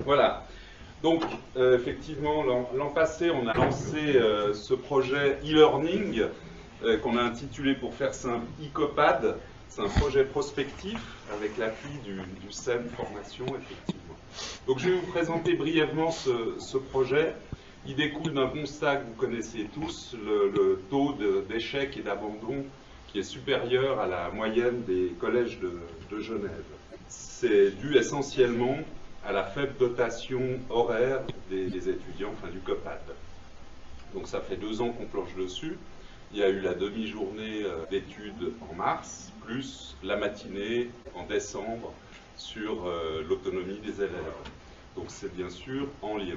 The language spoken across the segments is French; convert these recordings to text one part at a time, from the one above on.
Voilà. Donc, effectivement, l'an passé, on a lancé ce projet e-learning qu'on a intitulé, pour faire simple, e-COPAD. C'est un projet prospectif avec l'appui du SEM Formation, effectivement. Donc, je vais vous présenter brièvement ce projet. Il découle d'un constat que vous connaissez tous, le taux d'échec et d'abandon qui est supérieur à la moyenne des collèges de Genève. C'est dû essentiellement à la faible dotation horaire des étudiants, enfin du COPAD. Donc ça fait 2 ans qu'on planche dessus. Il y a eu la demi-journée d'études en mars, plus la matinée en décembre sur l'autonomie des élèves. Donc c'est bien sûr en lien.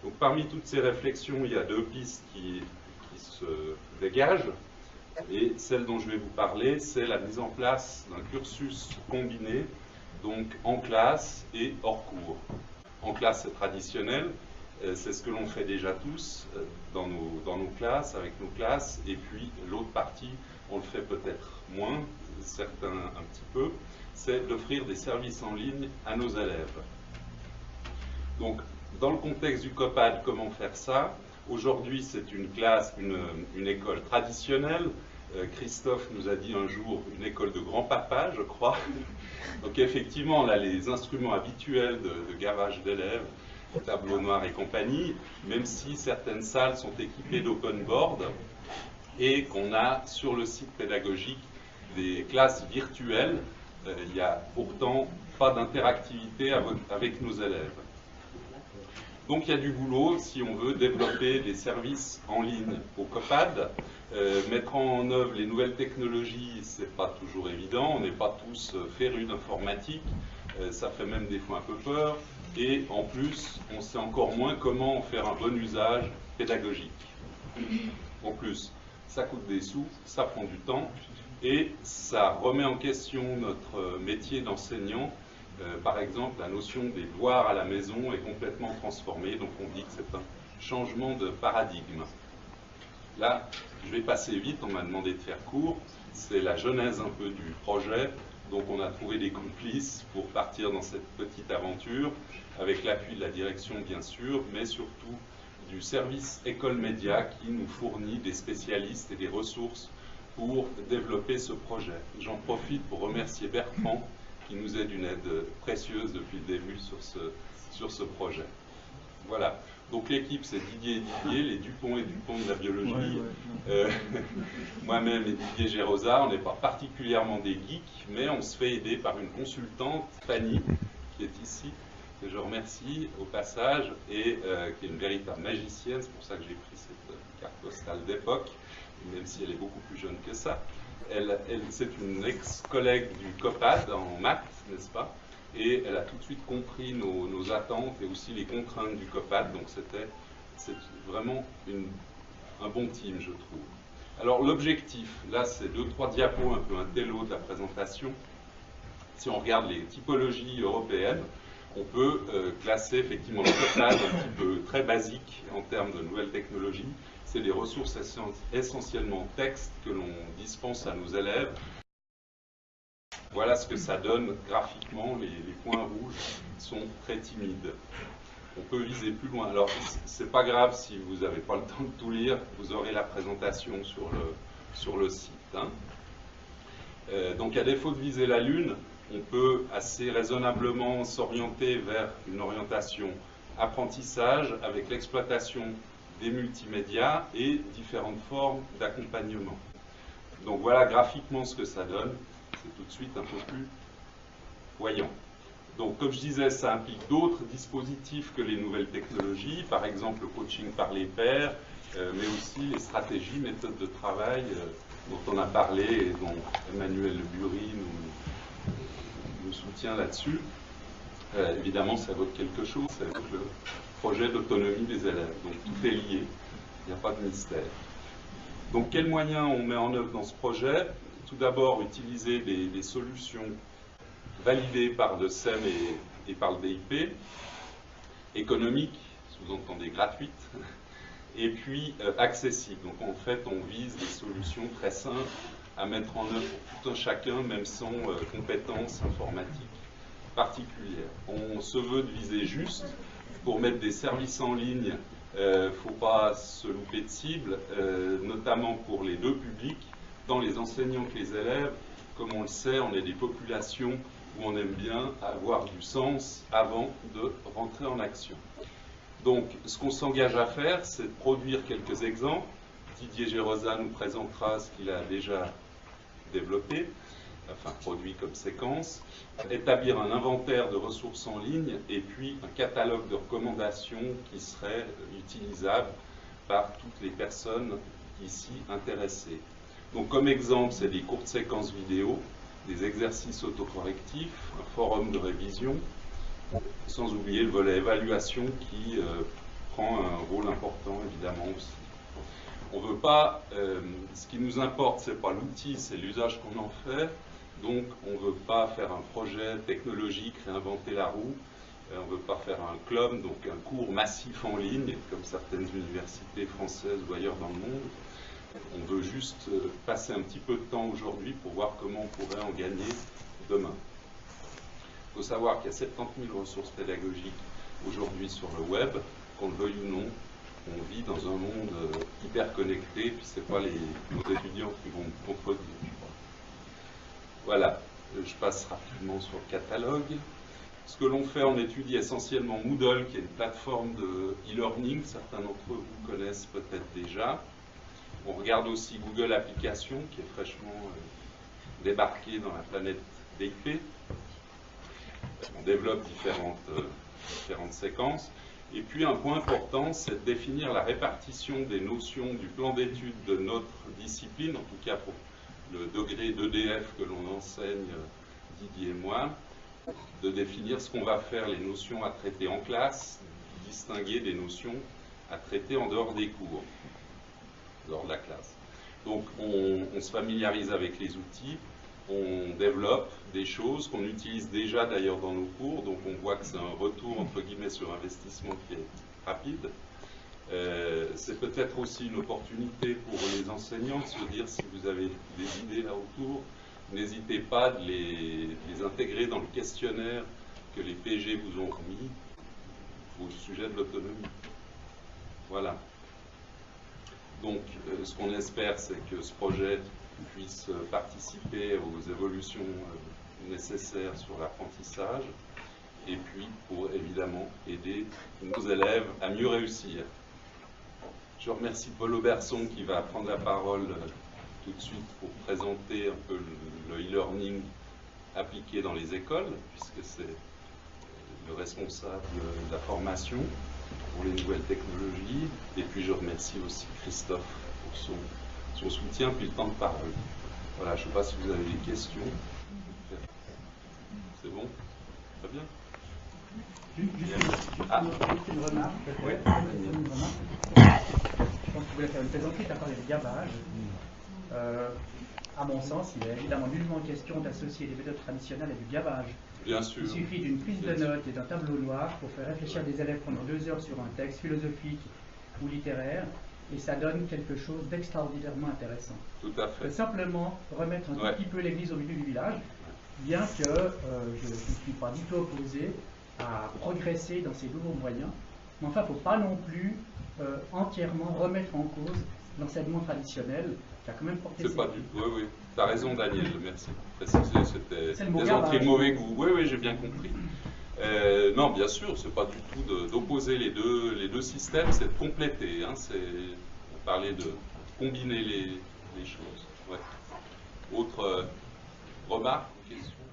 Donc parmi toutes ces réflexions, il y a 2 pistes qui se dégagent. Et celle dont je vais vous parler, c'est la mise en place d'un cursus combiné, donc en classe et hors cours. En classe, c'est traditionnel, c'est ce que l'on fait déjà tous dans nos classes, avec nos classes, et puis l'autre partie, on le fait peut-être moins, certains un petit peu, c'est d'offrir des services en ligne à nos élèves. Donc, dans le contexte du COPAD, comment faire ça? Aujourd'hui, c'est une classe, une école traditionnelle. Christophe nous a dit un jour une école de grand-papa, je crois. Donc effectivement, on a les instruments habituels de gavage d'élèves, tableau noir et compagnie, même si certaines salles sont équipées d'open board et qu'on a sur le site pédagogique des classes virtuelles. Il n'y a pourtant pas d'interactivité avec nos élèves. Donc il y a du boulot si on veut développer des services en ligne au COPAD. Mettre en œuvre les nouvelles technologies, c'est pas toujours évident. On n'est pas tous férus d'informatique. Ça fait même des fois un peu peur. Et en plus, on sait encore moins comment en faire un bon usage pédagogique. En plus, ça coûte des sous, ça prend du temps et ça remet en question notre métier d'enseignant. Par exemple, la notion des devoirs à la maison est complètement transformée, donc on dit que c'est un changement de paradigme. Là, je vais passer vite, on m'a demandé de faire court, c'est la genèse un peu du projet, donc on a trouvé des complices pour partir dans cette petite aventure, avec l'appui de la direction bien sûr, mais surtout du service École Média qui nous fournit des spécialistes et des ressources pour développer ce projet. J'en profite pour remercier Bertrand, qui nous est d'une aide précieuse depuis le début sur ce projet. Voilà. Donc l'équipe, c'est Didier et Didier, les Dupont et Dupont de la biologie. Moi-même et Didier Gérosa, on n'est pas particulièrement des geeks, mais on se fait aider par une consultante, Fanny, qui est ici, que je remercie au passage, et qui est une véritable magicienne. C'est pour ça que j'ai pris cette carte postale d'époque, même si elle est beaucoup plus jeune que ça. C'est une ex-collègue du COPAD en maths, n'est-ce pas? Et elle a tout de suite compris nos attentes et aussi les contraintes du COPAD. Donc c'est vraiment un bon team, je trouve. Alors l'objectif, là c'est 2-3 diapos, un peu un télo de la présentation. Si on regarde les typologies européennes, on peut classer effectivement le COPAD un petit peu très basique en termes de nouvelles technologies. C'est des ressources essentiellement texte que l'on dispense à nos élèves. Voilà ce que ça donne graphiquement. Les points rouges sont très timides. On peut viser plus loin. Alors, c'est pas grave si vous n'avez pas le temps de tout lire. Vous aurez la présentation sur le site. Hein. Donc, à défaut de viser la Lune, on peut assez raisonnablement s'orienter vers une orientation apprentissage avec l'exploitation des multimédias et différentes formes d'accompagnement. Donc voilà graphiquement ce que ça donne. C'est tout de suite un peu plus voyant. Donc comme je disais, ça implique d'autres dispositifs que les nouvelles technologies, par exemple le coaching par les pairs, mais aussi les stratégies, méthodes de travail dont on a parlé et dont Emmanuel Le Bury nous soutient là-dessus. Évidemment, ça vaut quelque chose, ça vaut le projet d'autonomie des élèves. Donc tout est lié, il n'y a pas de mystère. Donc quels moyens on met en œuvre dans ce projet? Tout d'abord, utiliser des solutions validées par le SEM et par le DIP, économiques, sous-entendez gratuites, et puis accessibles. Donc en fait, on vise des solutions très simples à mettre en œuvre pour tout un chacun, même sans compétences informatiques particulière. On se veut de viser juste. Pour mettre des services en ligne, il ne faut pas se louper de cible, notamment pour les deux publics, tant les enseignants que les élèves. Comme on le sait, on est des populations où on aime bien avoir du sens avant de rentrer en action. Donc, ce qu'on s'engage à faire, c'est de produire quelques exemples. Didier Gérosa nous présentera ce qu'il a déjà développé, enfin produit comme séquence, établir un inventaire de ressources en ligne et puis un catalogue de recommandations qui serait utilisable par toutes les personnes ici intéressées. Donc comme exemple, c'est des courtes séquences vidéo, des exercices autocorrectifs, un forum de révision, sans oublier le volet évaluation qui prend un rôle important évidemment aussi. On veut pas, ce qui nous importe, c'est pas l'outil, c'est l'usage qu'on en fait. Donc on ne veut pas faire un projet technologique, réinventer la roue. On ne veut pas faire un club, donc un cours massif en ligne, comme certaines universités françaises ou ailleurs dans le monde. On veut juste passer un petit peu de temps aujourd'hui pour voir comment on pourrait en gagner demain. Il faut savoir qu'il y a 70 000 ressources pédagogiques aujourd'hui sur le web, qu'on le veuille ou non. On vit dans un monde hyper connecté, puis ce n'est pas nos étudiants qui vont me contredire. Voilà, je passe rapidement sur le catalogue. Ce que l'on fait, on étudie essentiellement Moodle, qui est une plateforme de e-learning, certains d'entre vous connaissent peut-être déjà. On regarde aussi Google Applications, qui est fraîchement débarqué dans la planète DIP. On développe différentes séquences. Et puis un point important, c'est de définir la répartition des notions du plan d'études de notre discipline, en tout cas pour le degré d'EDF que l'on enseigne, Didier et moi, de définir ce qu'on va faire, les notions à traiter en classe, distinguer des notions à traiter en dehors des cours, en dehors de la classe. Donc on se familiarise avec les outils, on développe des choses qu'on utilise déjà d'ailleurs dans nos cours, donc on voit que c'est un retour entre guillemets sur investissement qui est rapide. C'est peut-être aussi une opportunité pour les enseignants de se dire si vous avez des idées là autour, n'hésitez pas de les intégrer dans le questionnaire que les PG vous ont remis au sujet de l'autonomie. Voilà. Donc ce qu'on espère, c'est que ce projet puisse participer aux évolutions nécessaires sur l'apprentissage et puis pour évidemment aider nos élèves à mieux réussir. Je remercie Paul Auberson qui va prendre la parole tout de suite pour présenter un peu le e-learning appliqué dans les écoles, puisque c'est le responsable de la formation pour les nouvelles technologies. Et puis je remercie aussi Christophe pour son soutien puis le temps de parole. Voilà, je ne sais pas si vous avez des questions. C'est bon? Très bien. Juste une remarque, peut-être. Oui. Je pense que vous voulez faire une plaisanterie, tu as parlé de gabage. À mon sens, il est évidemment nullement question d'associer les méthodes traditionnelles à du gabage. Bien sûr. Il suffit d'une prise de notes et d'un tableau noir pour faire réfléchir des élèves pendant 2 heures sur un texte philosophique ou littéraire, et ça donne quelque chose d'extraordinairement intéressant. Tout à fait. Simplement remettre un tout petit peu l'église au milieu du village, bien que je ne suis pas du tout opposé à progresser dans ces nouveaux moyens, mais enfin, il ne faut pas non plus entièrement remettre en cause l'enseignement traditionnel qui a quand même porté ses... Oui, oui. Tu as raison, Daniel, merci pour préciser, c'était des entrées de mauvais goût. Oui, oui, j'ai bien compris. Non, bien sûr, c'est pas du tout d'opposer les deux systèmes, c'est de compléter. Hein, on parlait de combiner les choses. Ouais. Autre remarque ou question?